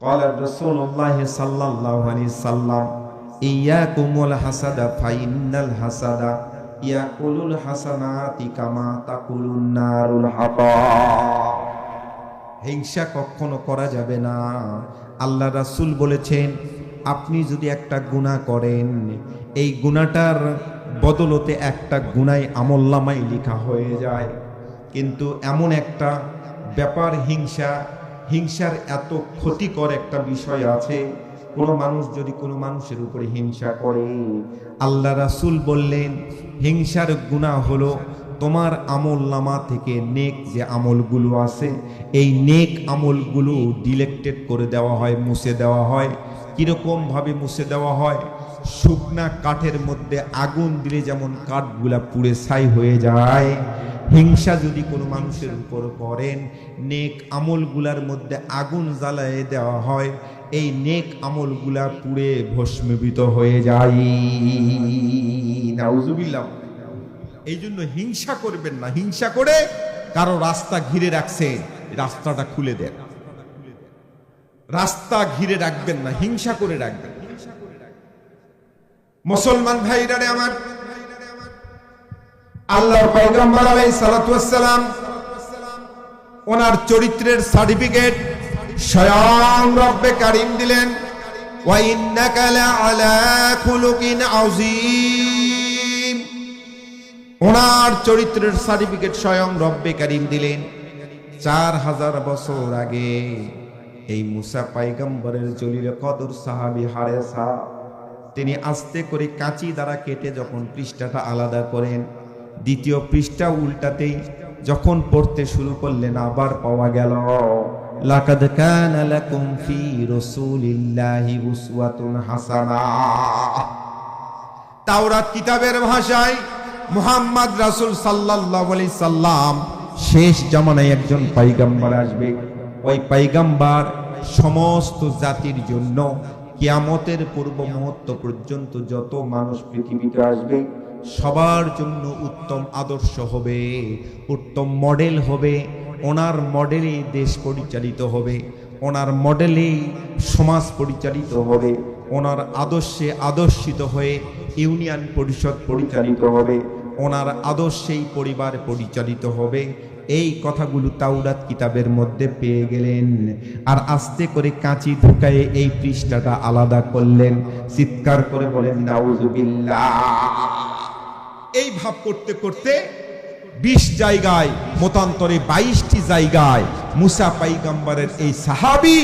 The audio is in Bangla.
قال رسول الله صلى الله عليه وسلم إياكم والحسد فإن الحسد يأكل الحسنات كما تأكل النار الحطب। হিংসা কখনো করা যাবে না। আল্লাহ রাসূল বলেছেন, আপনি যদি একটা গুনাহ করেন, এই গুনাহটার বদলতে একটা গুনাহ আমলনামায় লেখা হয়ে যায়। কিন্তু এমন একটা ব্যাপার হিংসার এত ক্ষতিকর একটা বিষয় আছে, কোনো মানুষ যদি কোনো মানুষের উপরে হিংসা করে, আল্লাহ রাসূল বললেন হিংসার গুনাহ হলো তোমার আমলনামা থেকে নেক যে আমলগুলো আছে এই নেক আমলগুলো ডিলেক্টেড করে দেওয়া হয়, মুছে দেওয়া হয়। কিরকম ভাবে মুছে দেওয়া হয়? শুকনা কাঠের মধ্যে আগুন দিলে যেমন কাঠগুলা পুড়ে ছাই হয়ে যায়, হিংসা যদি কোনো মানুষের উপর করেন, নেক আমলগুলার মধ্যে আগুন জ্বালায় দেওয়া হয়, এই নেক আমলগুলা পুড়ে ভস্মীভূত হয়ে যায়। নাউজুবিল্লাহ। এই জন্য হিংসা করবেন না। হিংসা করে কারো রাস্তা ঘিরে রাখছে, রাস্তাটা খুলে দেন। রাস্তা ঘিরে রাখবেন না, হিংসা করে রাখবেন। মুসলমান ভাইরা আমার, আল্লাহর পয়গম্বর আলাইহিস সালাতু ওয়াস সালাম ওনার চরিত্রের সার্টিফিকেট স্বয়ং রব্বে কারীম দিলেন, ওয়া ইন্নাকা লাআলা খুলুকিন আযীম। ওনার চরিত্রের সার্টিফিকেট স্বয়ং রব্বে কারীম দিলেন। 4000 বছর আগে এই মুসা পয়গম্বরের জলিল কদর সাহাবী হারেসা, তিনি আস্তে করে কাঁচি দ্বারা কেটে যখন পৃষ্ঠাটা আলাদা করেন, দ্বিতীয় পৃষ্ঠা উল্টাতেই যখন পড়তে শুরু করলেন, আবার পাওয়া গেল লাকাদ কানা লাকুম ফি রাসূলিল্লাহি উসওয়াতুন হাসানাহ। তাওরাত কিতাবের ভাষায় মুহাম্মদ রাসূল সাল্লাল্লাহু আলাইহি সাল্লাম শেষ জামানায় একজন পয়গম্বর আসবে। ওই পয়গম্বর সমস্ত জাতির জন্য কিয়ামতের পূর্ব মুহূর্ত পর্যন্ত যত মানুষ পৃথিবীতে আসবে সবার জন্য উত্তম আদর্শ হবে, উত্তম মডেল হবে। ওনার মডেলে দেশ পরিচালিত হবে, ওনার মডেলে সমাজ পরিচালিত হবে, ওনার আদর্শে আদর্শিত হয়ে ইউনিয়ন পরিষদ পরিচালিত হবে, ওনার আদর্শেই পরিবার পরিচালিত হবে। এই কথাগুলো তাওরাত কিতাবের মধ্যে পেয়ে গেলেন, আর আস্তে করে কাঁচি ঢুকায়ে এই পৃষ্ঠাটা আলাদা করলেন। চিৎকার করে বলেন নাউজুবিল্লাহ। এই ভাব করতে করতে 20 জায়গায়, মতান্তরে 22টি জায়গায় মুসা পয়গম্বরের এই সাহাবী